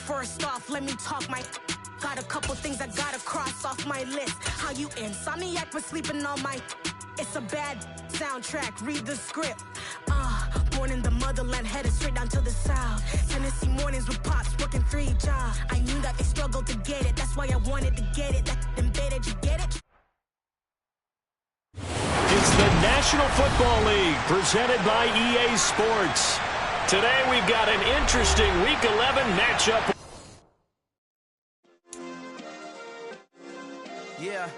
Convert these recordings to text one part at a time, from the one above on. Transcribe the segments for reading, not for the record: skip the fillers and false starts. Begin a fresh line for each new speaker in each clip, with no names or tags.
First off, let me talk my... Got a couple things I gotta cross off my list. How you insomniac for sleeping on my... It's a bad soundtrack, read the script. Born in the motherland, headed straight down to the south. Tennessee mornings with pops, working 3 jobs. I knew that they struggled to get it, that's why I wanted to get it. That embedded, you get it?
It's the National Football League, presented by EA Sports. Today we've got an interesting Week 11 matchup.
Yeah.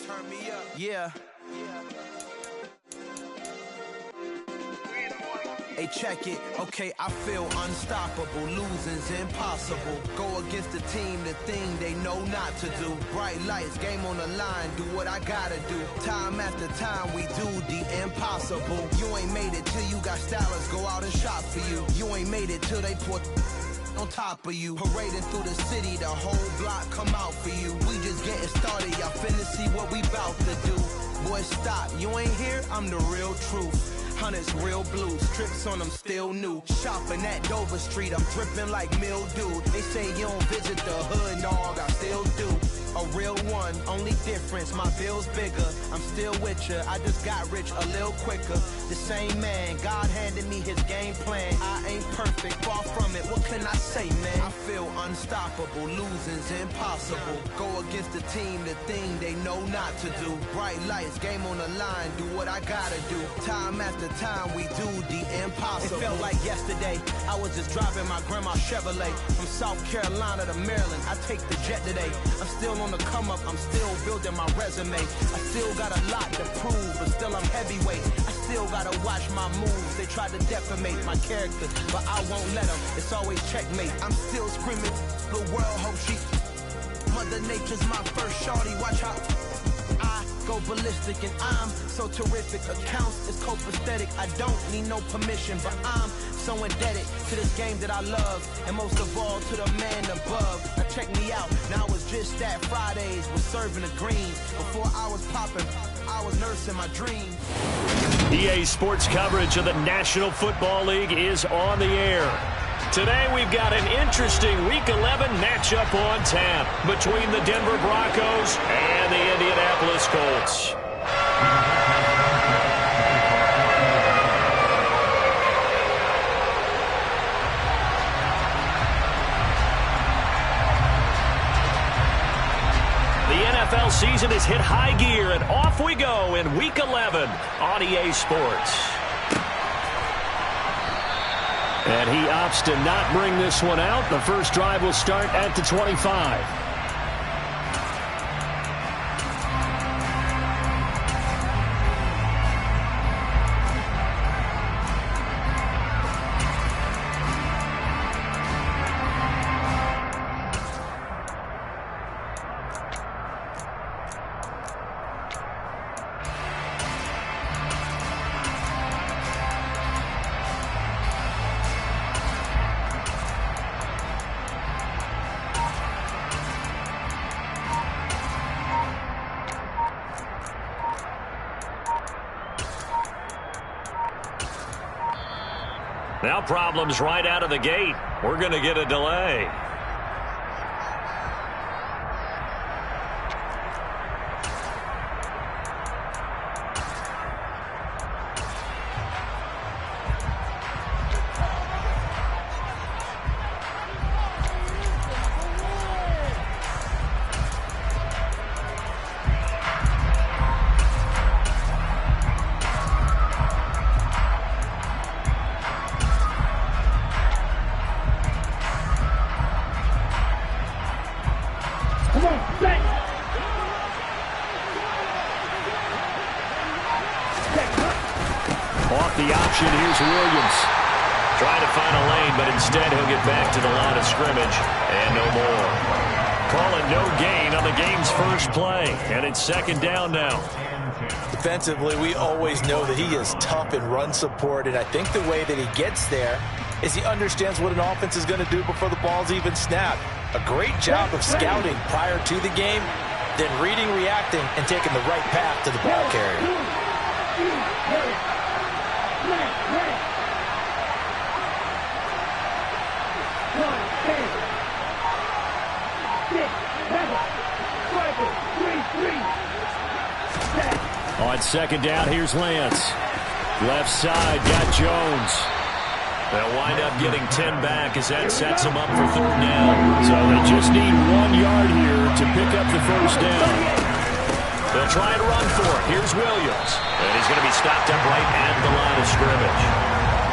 Turn me up. Yeah. Hey, check it. Okay, I feel unstoppable. Losing's impossible. Go against the team, the thing they know not to do. Bright lights, game on the line, do what I gotta do. Time after time, we do the impossible. You ain't made it till you got stylers go out and shop for you. You ain't made it till they put on top of you. Parading through the city, the whole block come out for you. We just getting started, y'all finna see what we bout to do. Boy, stop, you ain't here, I'm the real truth. Hunters, real blues, strips on them still new. Shopping at Dover Street, I'm dripping like mildew. They say you don't visit the hood, dog, I still do. A real one, only difference, my bill's bigger. I'm still with ya, I just got rich a little quicker. The same man, God handed me his game plan. I ain't perfect, far from it, what can I say, man? I feel unstoppable, losing's impossible. Go against the team, the thing they know not to do. Bright lights, game on the line, do what I gotta do. Time after time, we do the impossible. It felt like yesterday, I was just driving my grandma's Chevrolet. From South Carolina to Maryland, I take the jet today. I'm still on the come up, I'm still building my resume. I still got a lot to prove, but still I'm heavyweight. I still gotta watch my moves. They try to defamate my character, but I won't let them. It's always checkmate. I'm still screaming, the world hope she... Mother Nature's my first shorty, watch how I go ballistic, and I'm so terrific. Accounts is copacetic, I don't need no permission, but I'm so indebted to this game that I love, and most of all to the man above. Now check me out, now it's just that Fridays was serving the greens. Before I was popping, I was nursing my dreams.
EA Sports coverage of the National Football League is on the air. Today we've got an interesting Week 11 matchup on tap between the Denver Broncos and the Indianapolis Colts. The NFL season has hit high gear, and off we go in Week 11 on EA Sports. And he opts to not bring this one out. The first drive will start at the 25. Now problems right out of the gate. We're going to get a delay. Off the option, here's Williams. Trying to find a lane, but instead he'll get back to the line of scrimmage. And no more. Calling no gain on the game's first play. And it's second down now.
Defensively, we always know that he is tough in run support. And I think the way that he gets there is he understands what an offense is going to do before the ball's even snapped. A great job of scouting prior to the game, then reading, reacting, and taking the right path to the ball carrier.
On second down, here's Lance. Left side, got Jones. They'll wind up getting 10 back as that sets them up for third down. So they just need 1 yard here to pick up the first down. They'll try and run for it. Here's Williams. And he's going to be stopped up right at the line of scrimmage.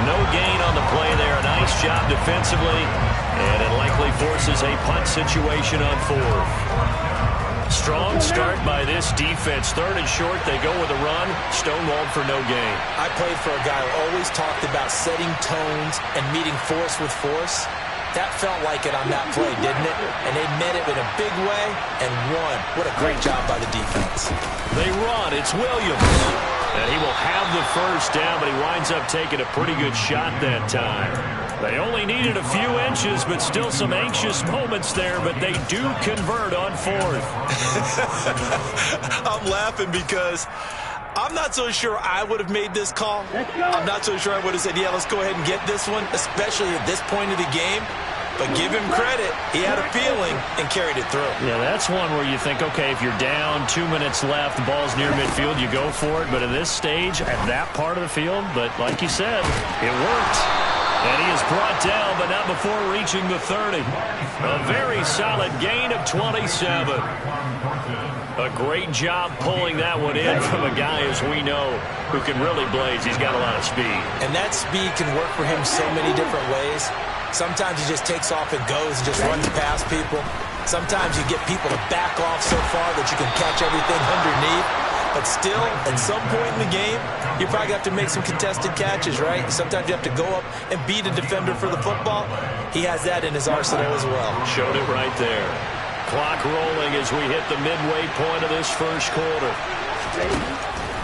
No gain on the play there. A nice job defensively. And it likely forces a punt situation on fourth. Strong start by this defense. Third and short, they go with a run. Stonewalled for no gain.
I played for a guy who always talked about setting tones and meeting force with force. That felt like it on that play, didn't it? And they met it in a big way and won. What a great job by the defense.
They run. It's Williams. And he will have the first down, but he winds up taking a pretty good shot that time. They only needed a few inches, but still some anxious moments there, but they do convert on fourth.
I'm laughing because I'm not so sure I would have made this call. I'm not so sure I would have said, yeah, let's go ahead and get this one, especially at this point of the game. But give him credit. He had a feeling and carried it through.
Yeah, that's one where you think, okay, if you're down, 2 minutes left, the ball's near midfield, you go for it. But at this stage, at that part of the field, but like you said, it worked. And he is brought down, but not before reaching the 30. A very solid gain of 27. A great job pulling that one in from a guy, as we know, who can really blaze. He's got a lot of speed.
And that speed can work for him so many different ways. Sometimes he just takes off and goes and just runs past people. Sometimes you get people to back off so far that you can catch everything underneath. But still, at some point in the game, you probably have to make some contested catches, right? Sometimes you have to go up and beat a defender for the football. He has that in his arsenal as well.
Showed it right there. Clock rolling as we hit the midway point of this first quarter.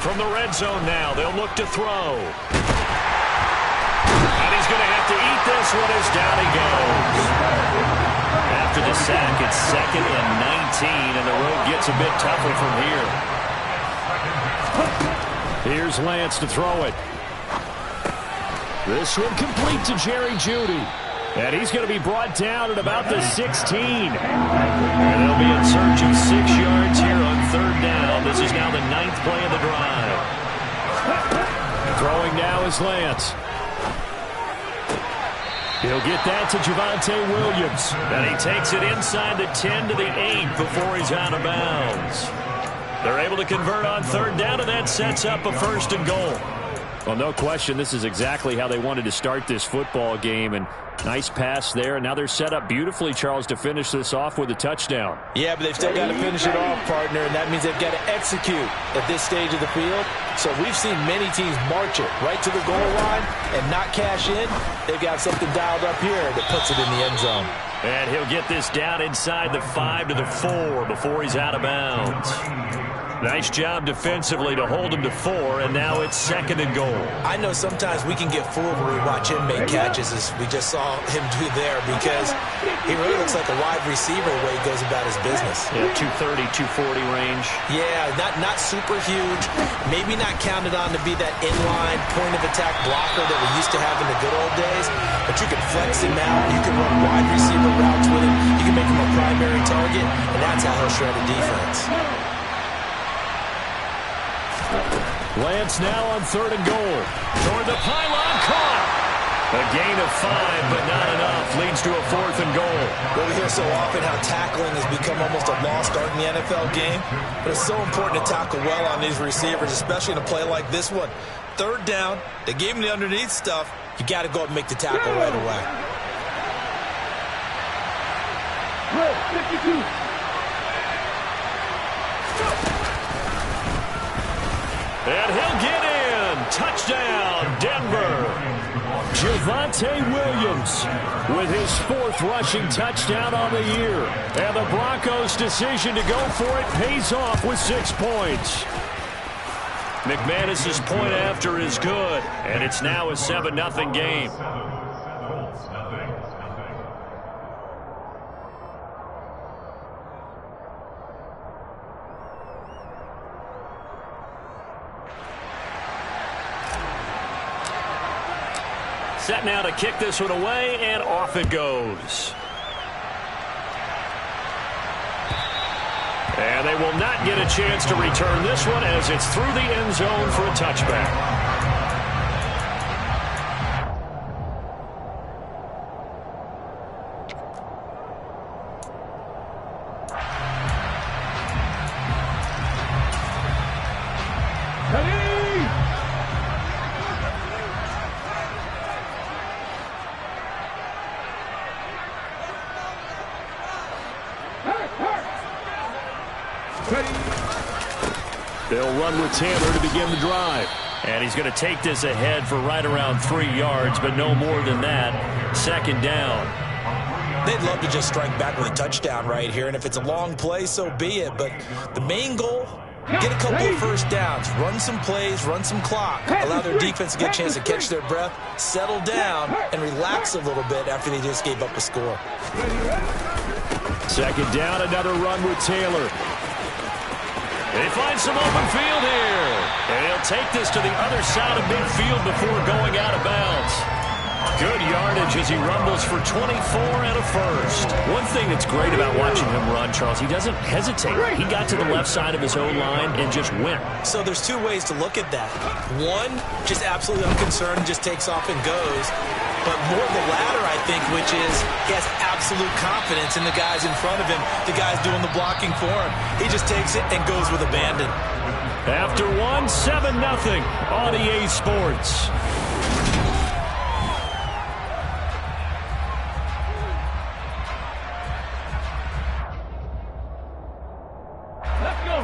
From the red zone now, they'll look to throw. And he's going to have to eat this one as down he goes. After the sack, it's 2nd and 19, and the road gets a bit tougher from here. Here's Lance to throw it. This one complete to Jerry Jeudy. And he's going to be brought down at about the 16. And they'll be in search of 6 yards here on third down. This is now the 9th play of the drive. Throwing now is Lance. He'll get that to Javonte Williams. And he takes it inside the 10 to the 8 before he's out of bounds. They're able to convert on third down, and that sets up a 1st and goal. Well, no question, this is exactly how they wanted to start this football game. And nice pass there. And now they're set up beautifully, Charles, to finish this off with a touchdown.
Yeah, but they've still got to finish it off, partner, and that means they've got to execute at this stage of the field. So we've seen many teams march it right to the goal line and not cash in. They've got something dialed up here that puts it in the end zone.
And he'll get this down inside the 5 to the 4 before he's out of bounds. Nice job defensively to hold him to 4, and now it's 2nd and goal.
I know sometimes we can get fooled when we watch him make catches, as we just saw him do there, because he really looks like a wide receiver the way he goes about his business.
Yeah, 230, 240 range.
Yeah, not super huge. Maybe not counted on to be that inline point-of-attack blocker that we used to have in the good old days, but you can flex him out. You can run wide receiver routes with him. You can make him a primary target, and that's how he'll shred a defense.
Lance now on 3rd and goal. Toward the pylon, caught. A gain of 5, but not enough. Leads to a 4th and goal.
Well, we hear so often how tackling has become almost a lost art in the NFL game. But it's so important to tackle well on these receivers, especially in a play like this one. 3rd down, they gave him the underneath stuff. You got to go up and make the tackle right away.
52.
And he'll get in. Touchdown, Denver. Javonte Williams with his 4th rushing touchdown on the year. And the Broncos' decision to go for it pays off with 6 points. McManus's point after is good, and it's now a 7-0 game. Set now to kick this one away, and off it goes. And they will not get a chance to return this one as it's through the end zone for a touchback. They'll run with Taylor to begin the drive. And he's going to take this ahead for right around 3 yards, but no more than that. Second down.
They'd love to just strike back with a touchdown right here, and if it's a long play, so be it. But the main goal, get a couple of first downs, run some plays, run some clock, allow their defense to get a chance to catch their breath, settle down, and relax a little bit after they just gave up a score.
Second down, another run with Taylor. They find some open field here. And he'll take this to the other side of midfield before going out of bounds. Good yardage as he rumbles for 24 and a first. One thing that's great about watching him run, Charles, he doesn't hesitate. He got to the left side of his own line and just went.
So there's two ways to look at that. One, just absolutely unconcerned, just takes off and goes. But more the latter, I think, which is he has absolute confidence in the guys in front of him, the guys doing the blocking for him. He just takes it and goes with abandon.
After one, 7-0 on EA Sports.
Let's go.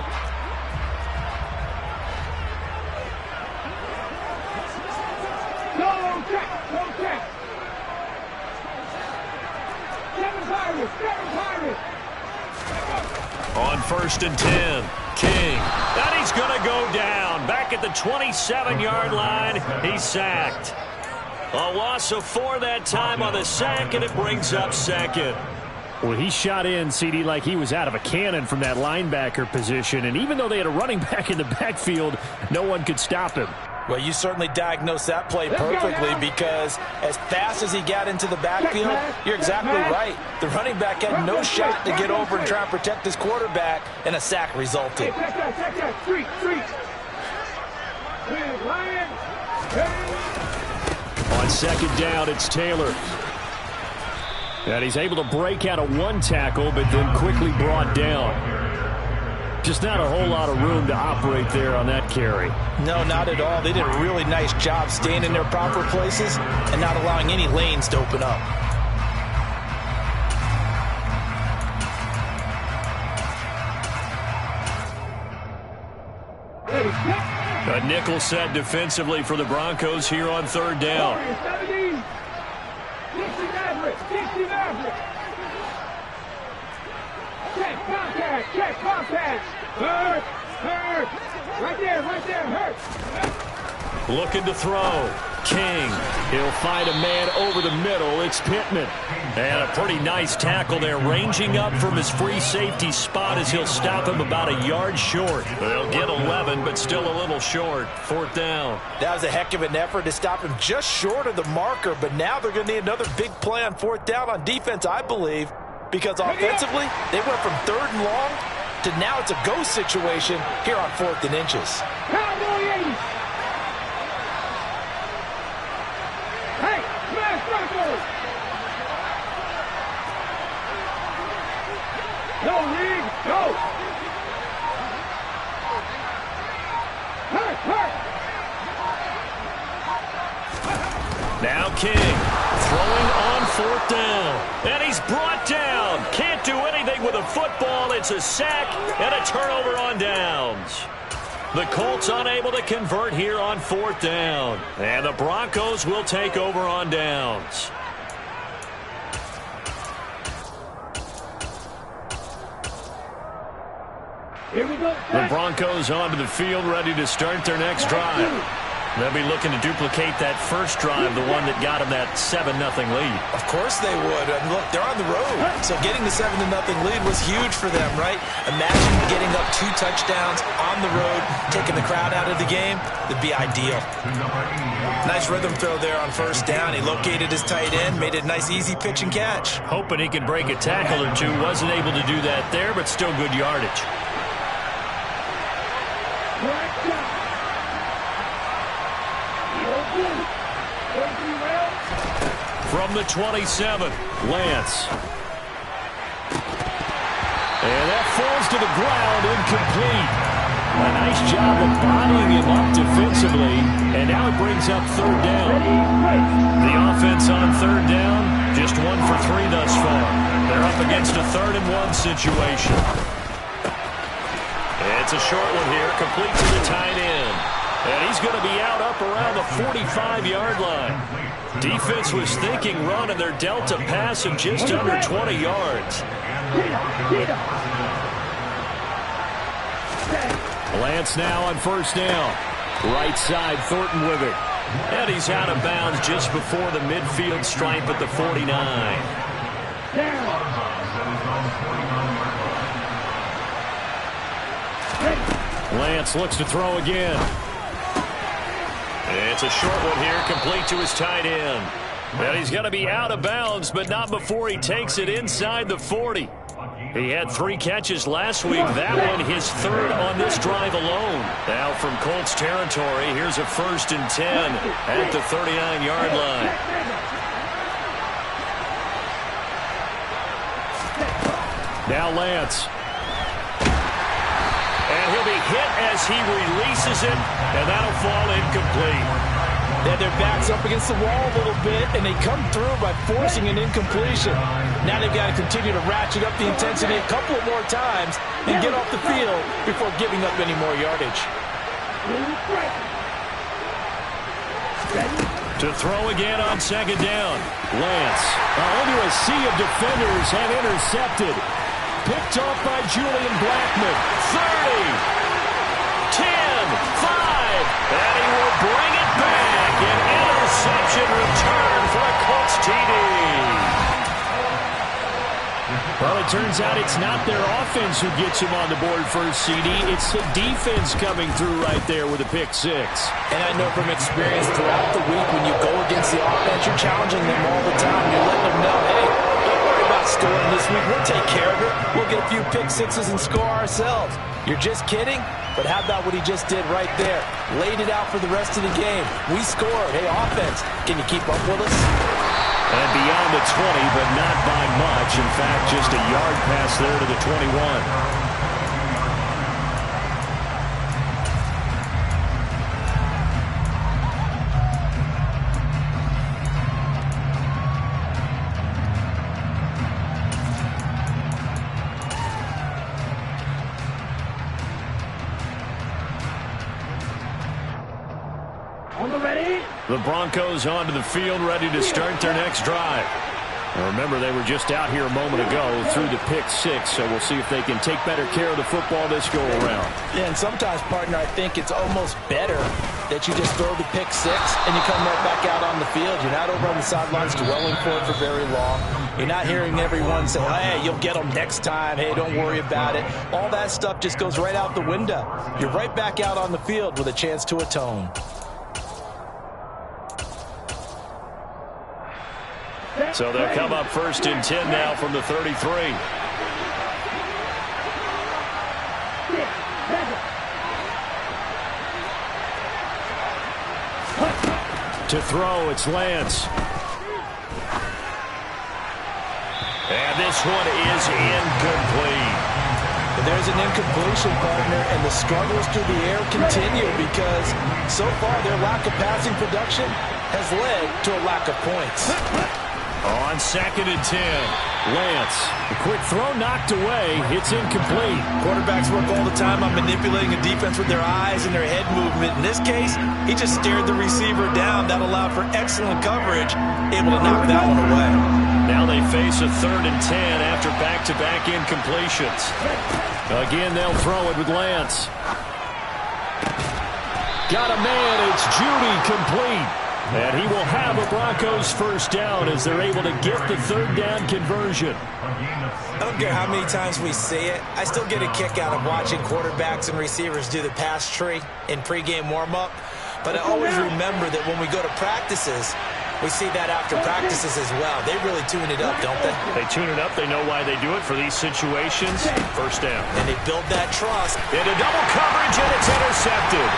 Go check.
On 1st and 10, King. And he's going to go down. Back at the 27-yard line, he's sacked. A loss of 4 that time on the sack, and it brings up second. Well, he shot in, CD, like he was out of a cannon from that linebacker position. And even though they had a running back in the backfield, no one could stop him.
Well, you certainly diagnosed that play perfectly because as fast as he got into the backfield, you're exactly right. The running back had no shot to get over and try and protect his quarterback, and a sack resulted.
On second down, it's Taylor. And he's able to break out of one tackle, but then quickly brought down. Just not a whole lot of room to operate there on that carry.
No, not at all. They did a really nice job staying in their proper places and not allowing any lanes to open up.
A nickel set defensively for the Broncos here on 3rd down.
Check contact. Hurt. Right there, hurt.
Looking to throw. King. He'll find a man over the middle. It's Pittman. And a pretty nice tackle there, ranging up from his free safety spot as he'll stop him about a yard short. They'll get 11, but still a little short. 4th down.
That was a heck of an effort to stop him just short of the marker, but now they're going to need another big play on 4th down on defense, I believe, because offensively, they went from 3rd and long to now it's a go situation here on 4th and inches.
Hey, smash Broncos! Go, Reed, go! Hurt!
Now King throwing on 4th down. And he's brought down. Can't do anything with a football. It's a sack and a turnover on downs. The Colts unable to convert here on 4th down. And the Broncos will take over on downs.
Here we go.
The Broncos onto the field, ready to start their next drive. They'll be looking to duplicate that first drive, the one that got them that 7-0 lead.
Of course they would. And look, they're on the road. So getting the 7-0 lead was huge for them, right? Imagine getting up 2 touchdowns on the road, taking the crowd out of the game. That'd be ideal. Nice rhythm throw there on 1st down. He located his tight end, made it a nice, easy pitch and catch.
Hoping he could break a tackle or two. Wasn't able to do that there, but still good yardage. From the 27, Lance. And that falls to the ground, incomplete. A nice job of bodying him up defensively, and now it brings up third down. The offense on third down, just 1 for 3 thus far. They're up against a 3rd-and-1 situation. It's a short one here, complete to the tight end. And he's going to be out up around the 45-yard line. Defense was thinking run, and they're dealt a pass of just under 20 yards. Lance now on first down. Right side, Thornton with it. And he's out of bounds just before the midfield stripe at the 49. Lance looks to throw again. It's a short one here, complete to his tight end. And he's going to be out of bounds, but not before he takes it inside the 40. He had 3 catches last week. That one his 3rd on this drive alone. Now from Colts territory, here's a 1st and 10 at the 39-yard line. Now Lance. And he'll be hit as he releases it, and that'll fall incomplete.
Yeah, their back's up against the wall a little bit, and they come through by forcing an incompletion. Now they've got to continue to ratchet up the intensity a couple of more times and get off the field before giving up any more yardage.
To throw again on 2nd down. Lance. Under a sea of defenders have intercepted. Picked off by Julian Blackmon. 30, 10, 5, and he will bring it back. An interception return for a Colts TD. Well, it turns out it's not their offense who gets him on the board for a CD. It's the defense coming through right there with a pick 6.
And I know from experience throughout the week, when you go against the offense, you're challenging them all the time. You're letting them know, hey, don't worry about scoring this week. We'll take care of it. We'll get a few pick 6s and score ourselves. You're just kidding? But how about what he just did right there? Laid it out for the rest of the game. We scored. Hey, offense, can you keep up with us?
And beyond the 20, but not by much. In fact, just a yard pass there to the 21. The Broncos onto the field, ready to start their next drive. Now remember, they were just out here a moment ago through the pick 6, so we'll see if they can take better care of the football this go-around.
Yeah, and sometimes, partner, I think it's almost better that you just throw the pick 6 and you come right back out on the field. You're not over on the sidelines dwelling for it for very long. You're not hearing everyone say, hey, you'll get them next time. Hey, don't worry about it. All that stuff just goes right out the window. You're right back out on the field with a chance to atone.
So they'll come up 1st and 10 now from the 33. To throw, it's Lance. And this one is incomplete.
There's an incompletion, partner, and the struggles through the air continue because so far their lack of passing production has led to a lack of points.
On 2nd and 10, Lance. A quick throw knocked away. It's incomplete.
Quarterbacks work all the time on manipulating a defense with their eyes and their head movement. In this case, he just stared the receiver down. That allowed for excellent coverage, able to knock that one away.
Now they face a 3rd and 10 after back-to-back incompletions. Again, they'll throw it with Lance. Got a man. It's Judy, complete. And he will have a Broncos 1st down as they're able to get the 3rd down conversion.
I don't care how many times we say it. I still get a kick out of watching quarterbacks and receivers do the pass tree in pregame warm-up. But I always remember that when we go to practices, We see that after practices as well. They really tune it up, don't they?
They tune it up. They know why they do it for these situations. First down.
And they build that trust.
Into double coverage, and it's intercepted.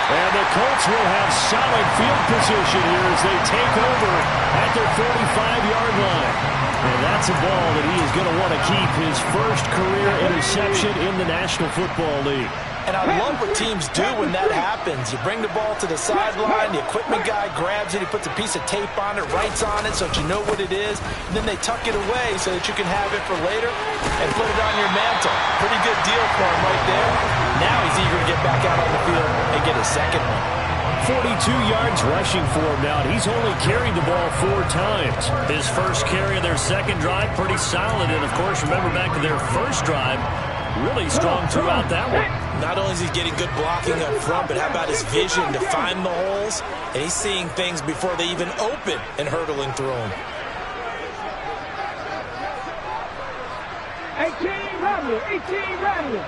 And the Colts will have solid field position here as they take over at their 45-yard line. And that's a ball that he is going to want to keep his first career interception in the National Football League.
And I love what teams do when that happens. You bring the ball to the sideline, the equipment guy grabs it, he puts a piece of tape on it, writes on it so that you know what it is, and then they tuck it away so that you can have it for later and put it on your mantle. Pretty good deal for him right there. Now he's eager to get back out on the field and get his second one.
42 yards rushing for him now. He's only carried the ball 4 times. His first carry of their second drive, pretty solid. And, of course, remember back to their first drive, really strong throughout that one.
Not only is he getting good blocking up front, but how about his vision to find the holes? And he's seeing things before they even open and hurdling through them.
18 rattling.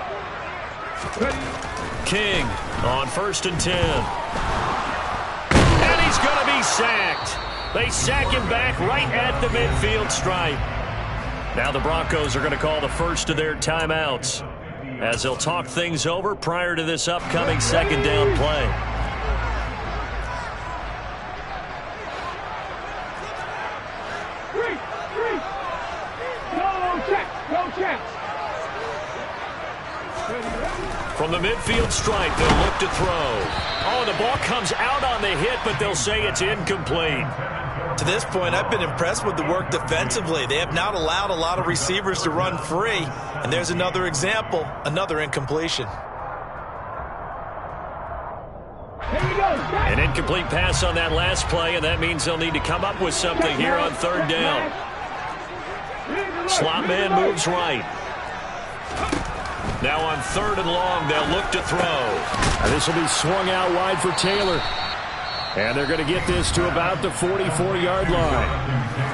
King on 1st and 10. And he's going to be sacked. They sack him back right at the midfield stripe. Now the Broncos are going to call the first of their timeouts as they'll talk things over prior to this upcoming second down play.
Go check.
From the midfield stripe, they'll look to throw. Oh, the ball comes out on the hit, but they'll say it's incomplete.
To this point, I've been impressed with the work defensively. They have not allowed a lot of receivers to run free. And there's another example, another incompletion.
An incomplete pass on that last play, and that means they'll need to come up with something here on 3rd down. Slot man moves right. Now on 3rd and long, they'll look to throw. And this will be swung out wide for Taylor. And they're going to get this to about the 44-yard line.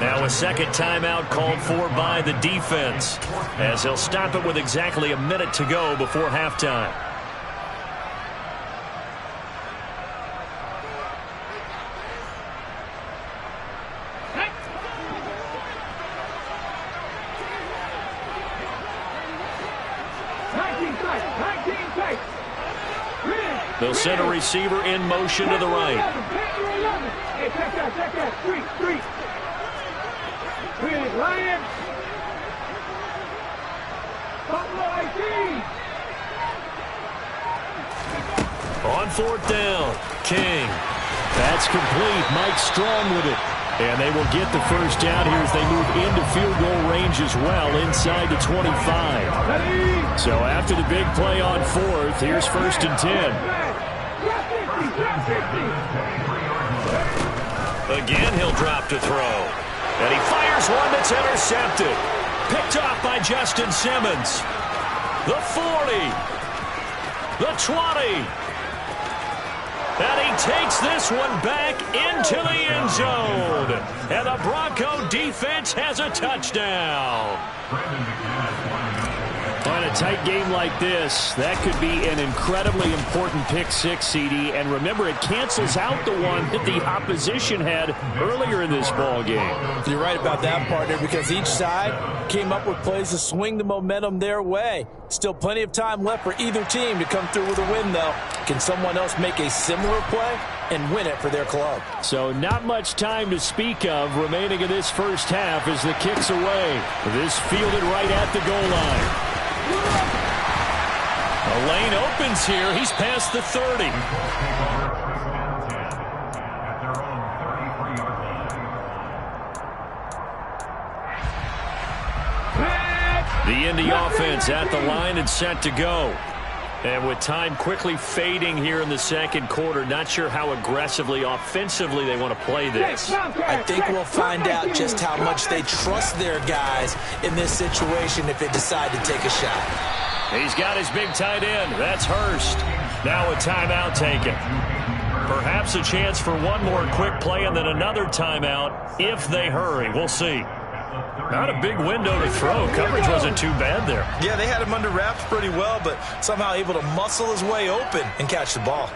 Now a second timeout called for by the defense, as they'll stop it with exactly a minute to go before halftime. They'll send a receiver in motion to the right.
Hey, check that. Street. Lion. Buffalo 18.
On 4th down, King. That's complete. Mike Strong with it. And they will get the first down here as they move into field goal range as well, inside the 25. So after the big play on 4th, here's 1st and 10. Again, he'll drop to throw. And he fires one that's intercepted. Picked off by Justin Simmons. The 40. The 20. And he takes this one back into the end zone. And the Bronco defense has a touchdown. On a tight game like this, that could be an incredibly important pick six, CD. And remember, it cancels out the one that the opposition had earlier in this ball game.
You're right about that, partner, because each side came up with plays to swing the momentum their way. Still plenty of time left for either team to come through with a win, though. Can someone else make a similar play and win it for their club?
So not much time to speak of remaining in this first half as the kick's away. This fielded right at the goal line. A lane opens here. He's past the 30. The Indy offense at the line and set to go. And with time quickly fading here in the second quarter, not sure how aggressively, offensively they want to play this.
I think we'll find out just how much they trust their guys in this situation if they decide to take a shot.
He's got his big tight end. That's Hurst. Now a timeout taken. Perhaps a chance for one more quick play and then another timeout if they hurry. We'll see. Not a big window to throw. Coverage wasn't too bad there.
Yeah, they had him under wraps pretty well, but somehow able to muscle his way open and catch the ball.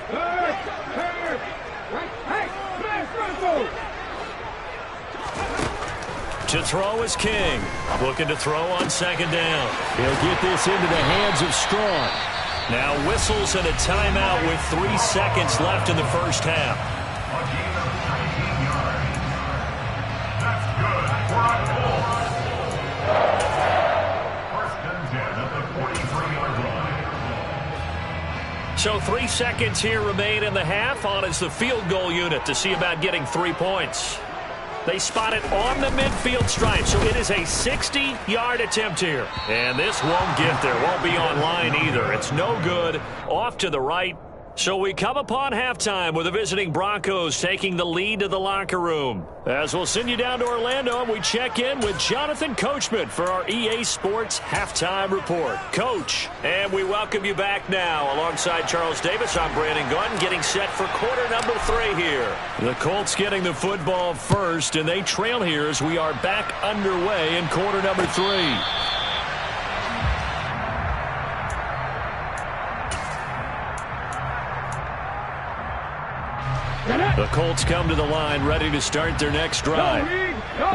To throw is King. Looking to throw on second down. He'll get this into the hands of Strong. Now whistles and a timeout with 3 seconds left in the first half. So 3 seconds here remain in the half. On is the field goal unit to see about getting 3 points. They spot it on the midfield stripe, so it is a 60-yard attempt here. And this won't get there. Won't be on line either. It's no good. Off to the right. So we come upon halftime with the visiting Broncos taking the lead to the locker room. As we'll send you down to Orlando, and we check in with Jonathan Coachman for our EA Sports Halftime Report. Coach, and we welcome you back now. Alongside Charles Davis, I'm Brandon Gunn, getting set for quarter number 3 here. The Colts getting the football first, and they trail here as we are back underway in quarter number 3. The Colts come to the line, ready to start their next drive.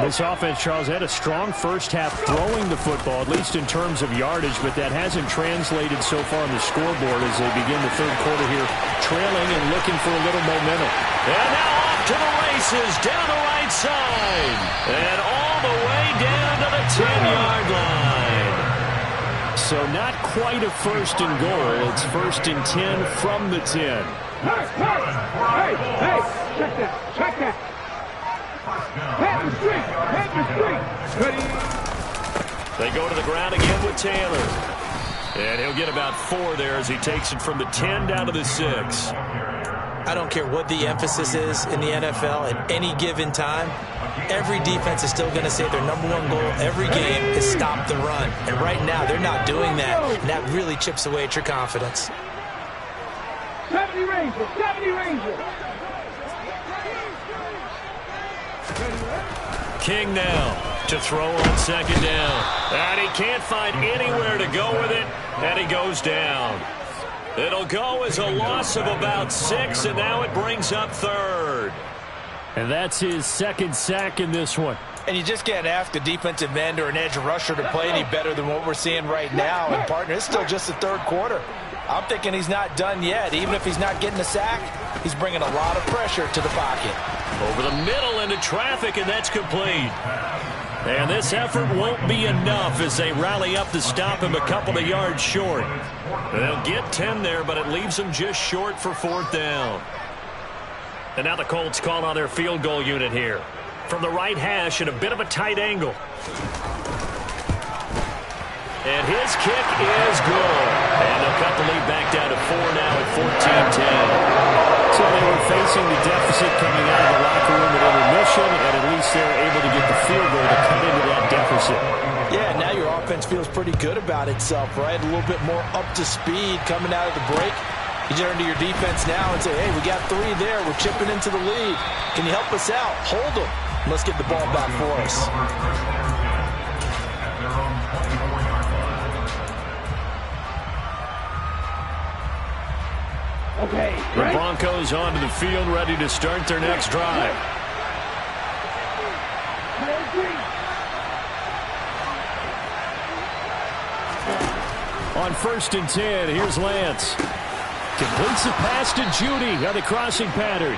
This offense, Charles, had a strong first half throwing the football, at least in terms of yardage, but that hasn't translated so far on the scoreboard as they begin the third quarter here, trailing and looking for a little momentum.
And now off to the races, down the right side, and all the way down to the 10-yard line.
So not quite a first and goal. It's first and 10 from the 10.
Hey, check that. Hit the street.
They go to the ground again with Taylor. And he'll get about 4 there as he takes it from the 10 down to the 6.
I don't care what the emphasis is in the NFL at any given time. Every defense is still going to say their number 1 goal every game is stop the run. And right now, they're not doing that, and that really chips away at your confidence.
70 Rangers.
King now to throw on second down. And he can't find anywhere to go with it, and he goes down. It'll go as a loss of about 6, and now it brings up 3rd.
And that's his second sack in this one.
And you just can't ask a defensive end or an edge rusher to play any better than what we're seeing right now. And, partner, it's still just the third quarter. I'm thinking he's not done yet. Even if he's not getting a sack, he's bringing a lot of pressure to the pocket.
Over the middle into traffic, and that's complete. And this effort won't be enough as they rally up to stop him a couple of yards short. They'll get 10 there, but it leaves them just short for 4th down. And now the Colts call on their field goal unit here. From the right hash at a bit of a tight angle. And his kick is good. And they'll cut the lead back down to 4 now at 14-10.
So they were facing the deficit coming out of the locker room at intermission, and at least they're able to get the field goal to cut into that deficit.
Yeah, now your offense feels pretty good about itself, right? A little bit more up to speed coming out of the break. You turn to your defense now and say, hey, we got 3 there. We're chipping into the lead. Can you help us out? Hold them. Let's get the ball back for us.
Okay.
The Broncos onto the field, ready to start their next drive.
On 1st and 10, here's Lance. Completes the pass to Judy on the crossing pattern.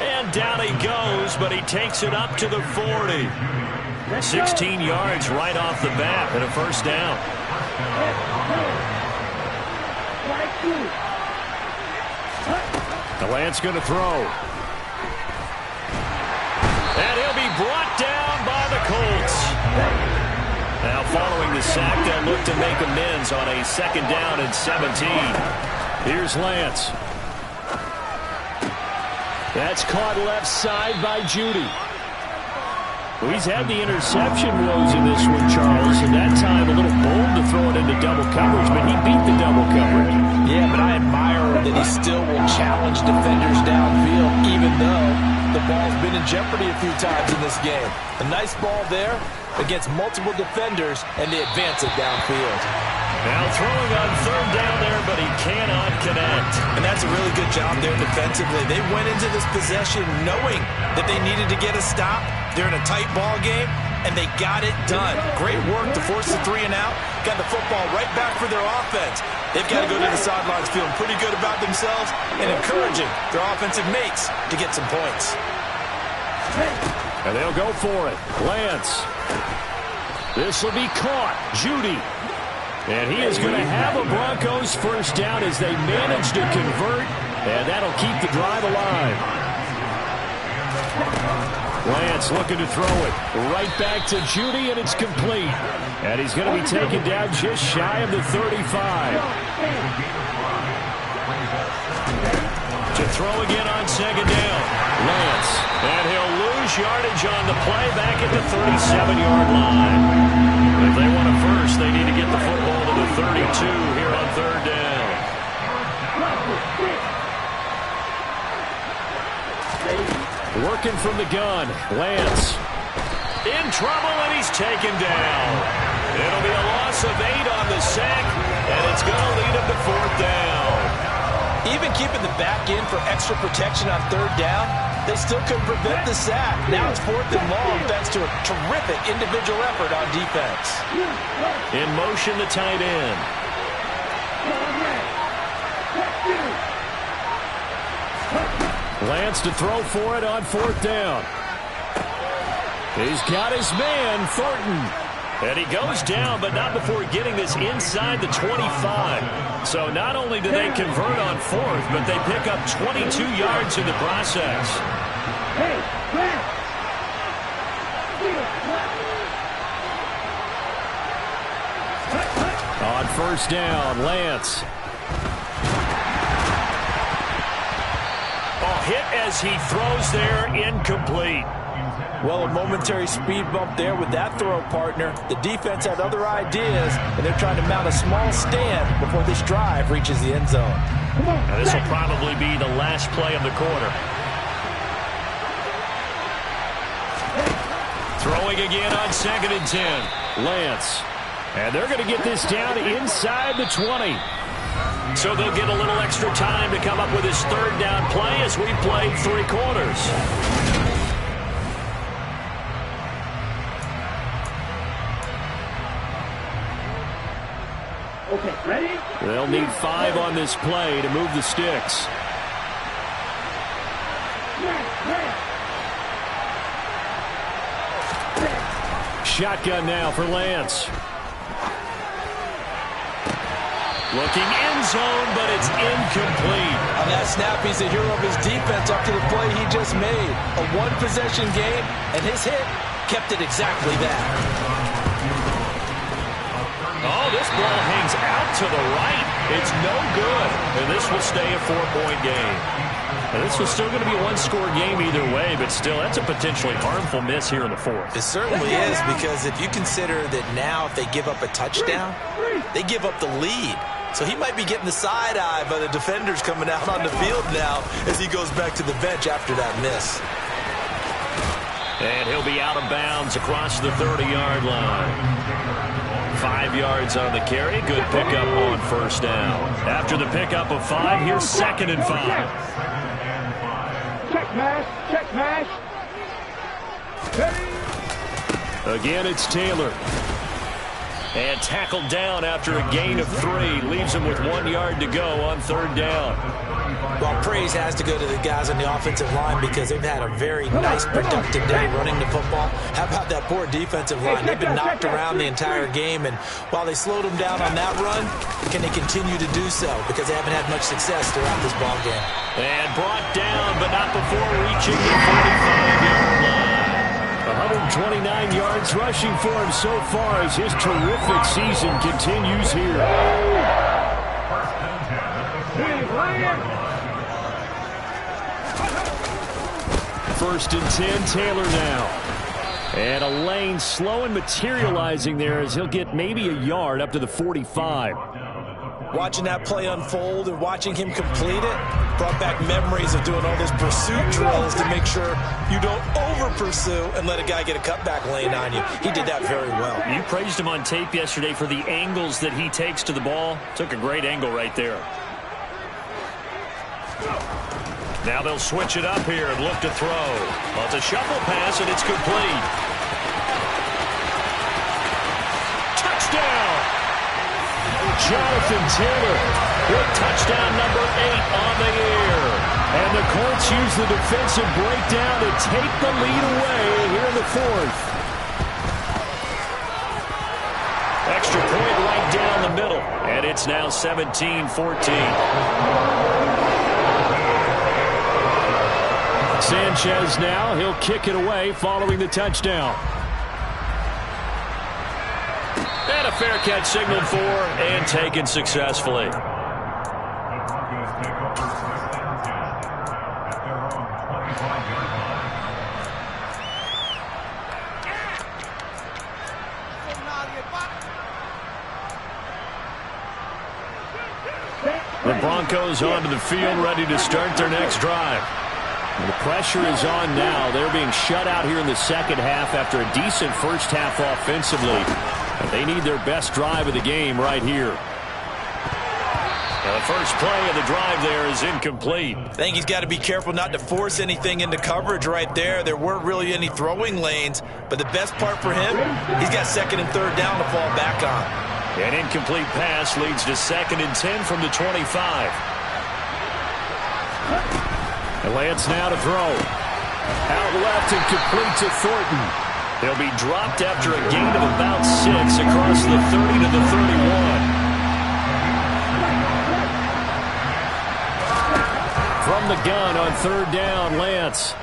And down he goes, but he takes it up to the 40. 16 yards right off the bat and a 1st down.
The Lance going to throw.
And he'll be brought down by the Colts. Now following the sack, they'll look to make amends on a 2nd down and 17.
Here's Lance. That's caught left side by Judy. Well, he's had the interception woes in this one, Charles, and that time a little bold to throw it into double coverage, but he beat the double coverage.
Yeah, but I admire that he still will challenge defenders downfield, even though the ball's been in jeopardy a few times in this game. A nice ball there against multiple defenders, and they advance it downfield.
Now throwing on 3rd down there, but he cannot connect.
And that's a really good job there defensively. They went into this possession knowing that they needed to get a stop. They're in a tight ball game,
and they got it done. Great work to force the 3 and out. Got the football right back for their offense. They've got to go to the sidelines feeling pretty good about themselves and encouraging their offensive mates to get some points.
And they'll go for it. Lance. This will be caught. Judy. And he is going to have a Broncos first down as they manage to convert, and that'll keep the drive alive. Lance looking to throw it right back to Judy, and it's complete. And he's going to be taken down just shy of the 35. To throw again on second down. Lance. And he'll lose yardage on the play back at the 37-yard line. If they want a first, they need to get the football to the 32 here on third down. Working from the gun. Lance. In trouble, and he's taken down. It'll be a loss of 8 on the sack, and it's going to lead him to fourth down.
Even keeping the back in for extra protection on third down, they still couldn't prevent the sack. Now it's 4th and long thanks to a terrific individual effort on defense.
In motion, the tight end. Lance to throw for it on 4th down. He's got his man, Thornton. And he goes down, but not before getting this inside the 25. So not only do they convert on 4th, but they pick up 22 yards in the process. On first down, Lance. Hit as he throws there, incomplete.
Well, a momentary speed bump there with that throw, partner. The defense had other ideas, and they're trying to mount a small stand before this drive reaches the end zone.
Now, this will probably be the last play of the quarter. Throwing again on 2nd and 10. Lance. And they're going to get this down inside the 20. So they'll get a little extra time to come up with his third down play as we played 3 quarters.
Okay, ready?
They'll need 5 on this play to move the sticks. Shotgun now for Lance. Looking end zone, but it's incomplete.
On that snap, he's a hero of his defense up to the play he just made. A one-possession game, and his hit kept it exactly that.
Oh, this ball hangs out to the right. It's no good, and this will stay a 4-point game. Now, this was still going to be a one-score game either way, but still, that's a potentially harmful miss here in the 4th.
It certainly is, because if you consider that now if they give up a touchdown, they give up the lead. So he might be getting the side eye by the defenders coming out on the field now as he goes back to the bench after that miss.
And he'll be out of bounds across the 30-yard line. 5 yards on the carry. Good pickup on first down. After the pickup of 5, here's 2nd and 5.
Check mash, check mash.
Again, it's Taylor. And tackled down after a gain of 3. Leaves him with 1 yard to go on third down.
Well, praise has to go to the guys on the offensive line because they've had a very nice, productive day running the football. How about that poor defensive line? They've been knocked around the entire game, and while they slowed them down on that run, can they continue to do so? Because they haven't had much success throughout this ball game.
And brought down, but not before reaching the 45-yard line. 129 yards rushing for him so far as his terrific season continues here. First and 10, Taylor now. And a lane slow and materializing there as he'll get maybe a yard up to the 45.
Watching that play unfold and watching him complete it brought back memories of doing all those pursuit drills to make sure you don't over-pursue and let a guy get a cutback lane on you. He did that very well.
You praised him on tape yesterday for the angles that he takes to the ball. Took a great angle right there. Now they'll switch it up here and look to throw. Well, it's a shuffle pass, and it's complete. Jonathan Taylor with touchdown number 8 on the year. And the Colts use the defensive breakdown to take the lead away here in the fourth. Extra point right down the middle, and it's now 17-14. Sanchez now, he'll kick it away following the touchdown. And a fair catch signaled for and taken successfully. The Broncos onto the field, ready to start their next drive. And the pressure is on now. They're being shut out here in the second half after a decent first half offensively. And they need their best drive of the game right here. Now the first play of the drive there is incomplete.
I think he's got to be careful not to force anything into coverage right there. There weren't really any throwing lanes. But the best part for him, he's got second and third down to fall back on.
An incomplete pass leads to 2nd and 10 from the 25. And Lance now to throw. Out left and complete to Thornton. He'll be dropped after a gain of about 6 across the 30 to the 31. From the gun on 3rd down, Lance.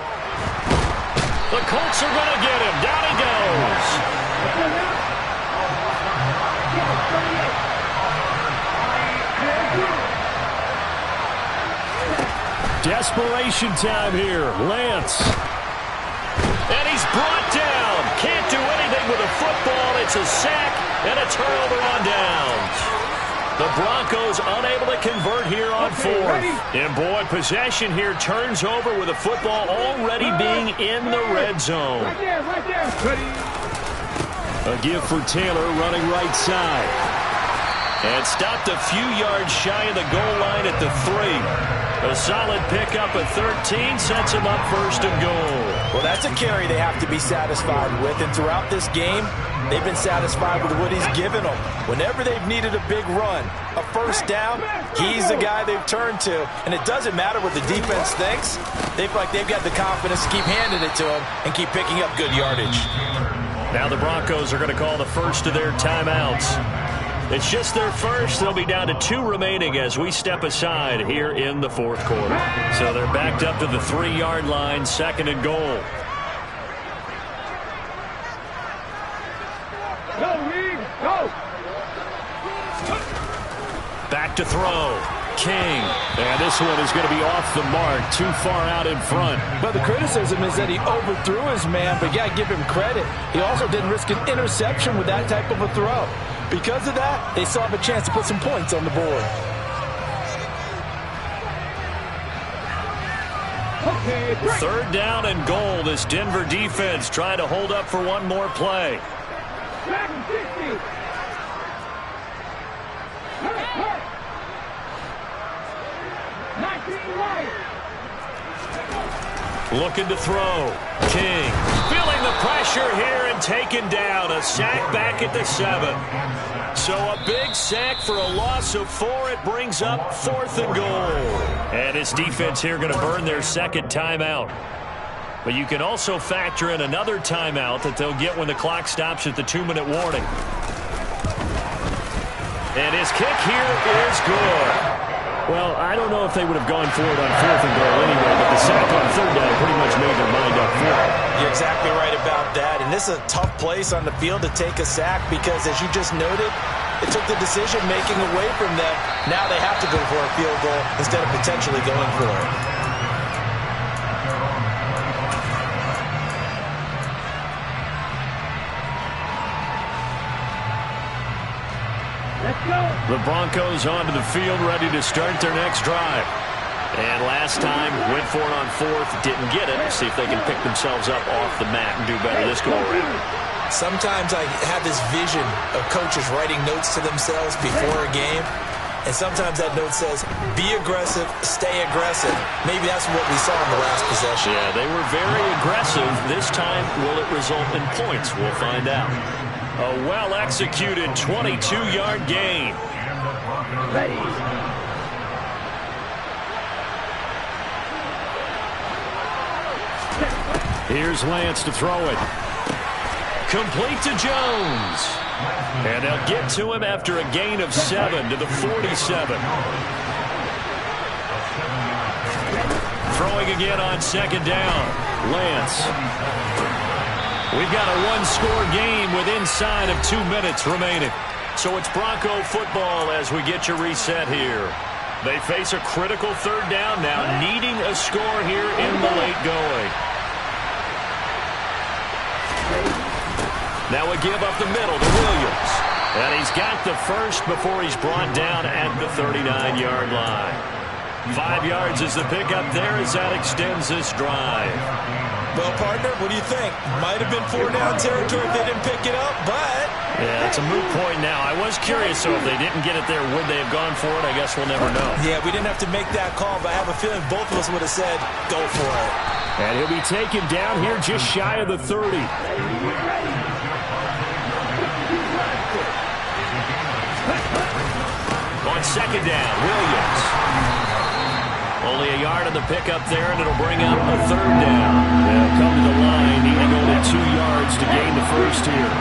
The Colts are going to get him. Down he goes. Desperation time here. Lance. And he's brought down. Can't do anything with a football. It's a sack and a turnover on downs. The Broncos unable to convert here on 4th. And boy, possession here turns over with the football already being in the red zone. A give for Taylor running right side. And stopped a few yards shy of the goal line at the 3. A solid pickup at 13 sets him up 1st and goal.
Well, that's a carry they have to be satisfied with. And throughout this game, they've been satisfied with what he's given them. Whenever they've needed a big run, a first down, he's the guy they've turned to. And it doesn't matter what the defense thinks. They feel like they've got the confidence to keep handing it to him and keep picking up good yardage.
Now the Broncos are going to call the first of their timeouts. It's just their first. They'll be down to 2 remaining as we step aside here in the 4th quarter. So they're backed up to the 3-yard line, 2nd and goal.
Go, Reed, go!
Back to throw. King. And this one is going to be off the mark, too far out in front.
But the criticism is that he overthrew his man, but you got to give him credit. He also didn't risk an interception with that type of a throw. Because of that, they still have a chance to put some points on the board.
Okay,
3rd down and goal. This Denver defense trying to hold up for one more play. Looking to throw. King feeling the pressure here and taken down. A sack back at the 7. So a big sack for a loss of 4. It brings up 4th and goal. And his defense here going to burn their 2nd timeout. But you can also factor in another timeout that they'll get when the clock stops at the 2-minute warning. And his kick here is good. Well, I don't know if they would have gone for it on 4th and goal anyway, but the sack on 3rd down pretty much made their mind up for it.
You're exactly right about that. And this is a tough place on the field to take a sack because, as you just noted, it took the decision-making away from them. Now they have to go for a field goal instead of potentially going for it.
The Broncos onto the field, ready to start their next drive. And last time, went for it on 4th, didn't get it. See if they can pick themselves up off the mat and do better this go-around.
Sometimes I have this vision of coaches writing notes to themselves before a game. And sometimes that note says, be aggressive, stay aggressive. Maybe that's what we saw in the last possession.
Yeah, they were very aggressive. This time, will it result in points? We'll find out. A well-executed 22-yard gain.
Ready.
Here's Lance to throw it. Complete to Jones. And they'll get to him after a gain of 7 to the 47. Throwing again on second down. Lance. We've got a one-score game with inside of 2 minutes remaining. So it's Bronco football as we get you reset here. They face a critical third down now, needing a score here in the late going. Now a give up the middle to Williams. And he's got the first before he's brought down at the 39-yard line. 5 yards is the pickup there as that extends this drive.
Well, partner, what do you think? Might have been 4-down territory if they didn't pick it up, but...
Yeah, it's a moot point now. I was curious, so if they didn't get it there, would they have gone for it? I guess we'll never know.
Yeah, we didn't have to make that call, but I have a feeling both of us would have said, go for it.
And he'll be taken down here just shy of the 30. On second down, Williams. Only a yard on the pickup there, and it'll bring up a third down. They'll come to the line, needing only 2 yards to gain the first here.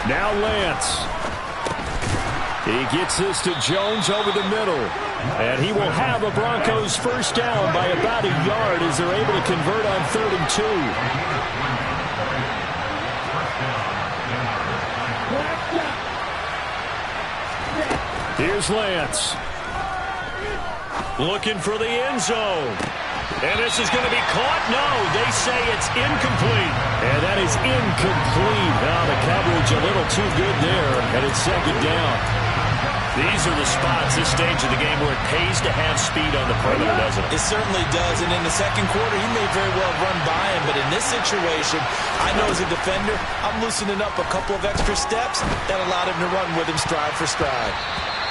Now Lance. He gets this to Jones over the middle. And he will have a Broncos first down by about a yard as they're able to convert on 3rd and 2. Here's Lance. Looking for the end zone. And this is going to be caught. No, they say it's incomplete. And that is incomplete. Now the coverage a little too good there. And it's second down. These are the spots, this stage of the game, where it pays to have speed on the perimeter, doesn't it?
It certainly does. And in the second quarter, he may very well run by him. But in this situation, I know as a defender, I'm loosening up a couple of extra steps that allowed him to run with him stride for stride.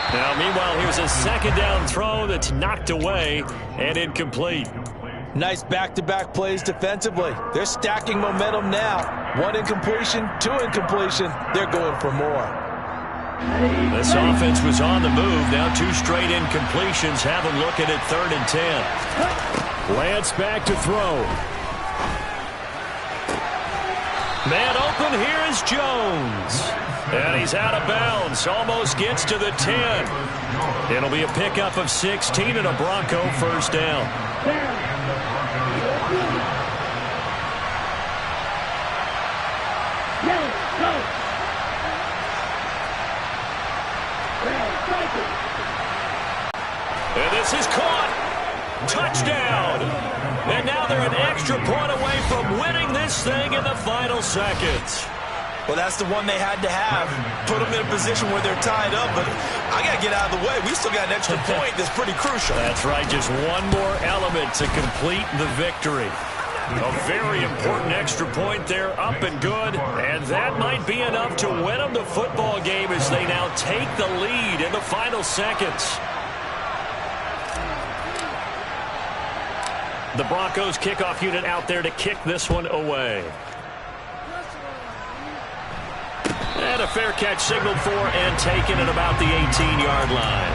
Now, meanwhile, here's a second down throw that's knocked away and incomplete.
Nice back-to-back plays defensively. They're stacking momentum now. 1 incompletion, 2 incompletion. They're going for more.
This offense was on the move. Now 2 straight incompletions have them looking at 3rd and 10. Lance back to throw. Man open, here is Jones. And he's out of bounds. Almost gets to the 10. It'll be a pickup of 16 and a Bronco first down. And this is caught. Touchdown. And now they're an extra point away from winning this thing in the final seconds.
Well, that's the one they had to have. Put them in a position where they're tied up, but I got to get out of the way. We still got an extra point that's pretty crucial.
That's right. Just one more element to complete the victory. A very important extra point there, up and good. And that might be enough to win them the football game as they now take the lead in the final seconds. The Broncos kickoff unit out there to kick this one away. And a fair catch signaled for and taken at about the 18-yard line.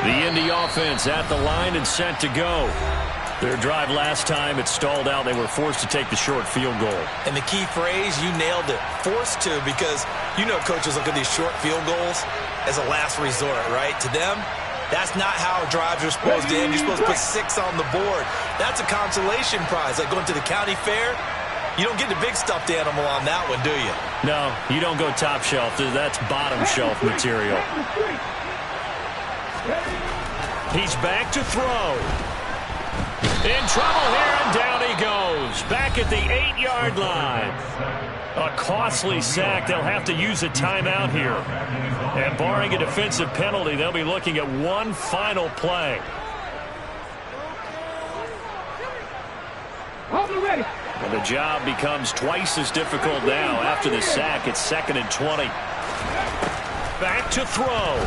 The Indy offense at the line and set to go. Their drive last time, it stalled out. They were forced to take the short field goal.
And the key phrase, you nailed it. Forced to, because you know coaches look at these short field goals as a last resort, right? To them, that's not how drives are supposed to end. You're supposed to put 6 on the board. That's a consolation prize. Like going to the county fair, you don't get the big stuffed animal on that one, do you?
No, you don't go top shelf. That's bottom shelf material. He's back to throw. In trouble here, and down he goes. Back at the 8-yard line. A costly sack. They'll have to use a timeout here. And barring a defensive penalty, they'll be looking at one final play. And the job becomes twice as difficult now. After the sack, it's 2nd and 20. Back to throw.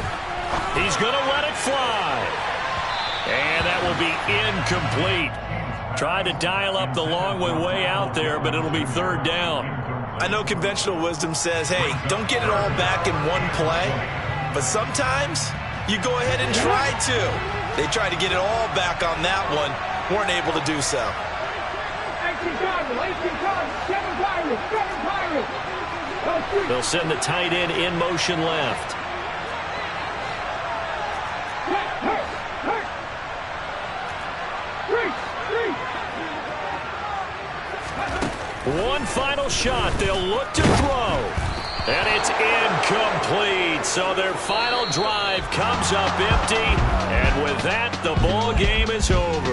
He's going to let it fly. And that will be incomplete. Tried to dial up the long way out there, but it'll be 3rd down.
I know conventional wisdom says, hey, don't get it all back in one play. But sometimes you go ahead and try to. They tried to get it all back on that one. Weren't able to do so.
They'll send the tight end in motion left. One final shot. They'll look to throw. And it's incomplete. So their final drive comes up empty. And with that, the ball game is over.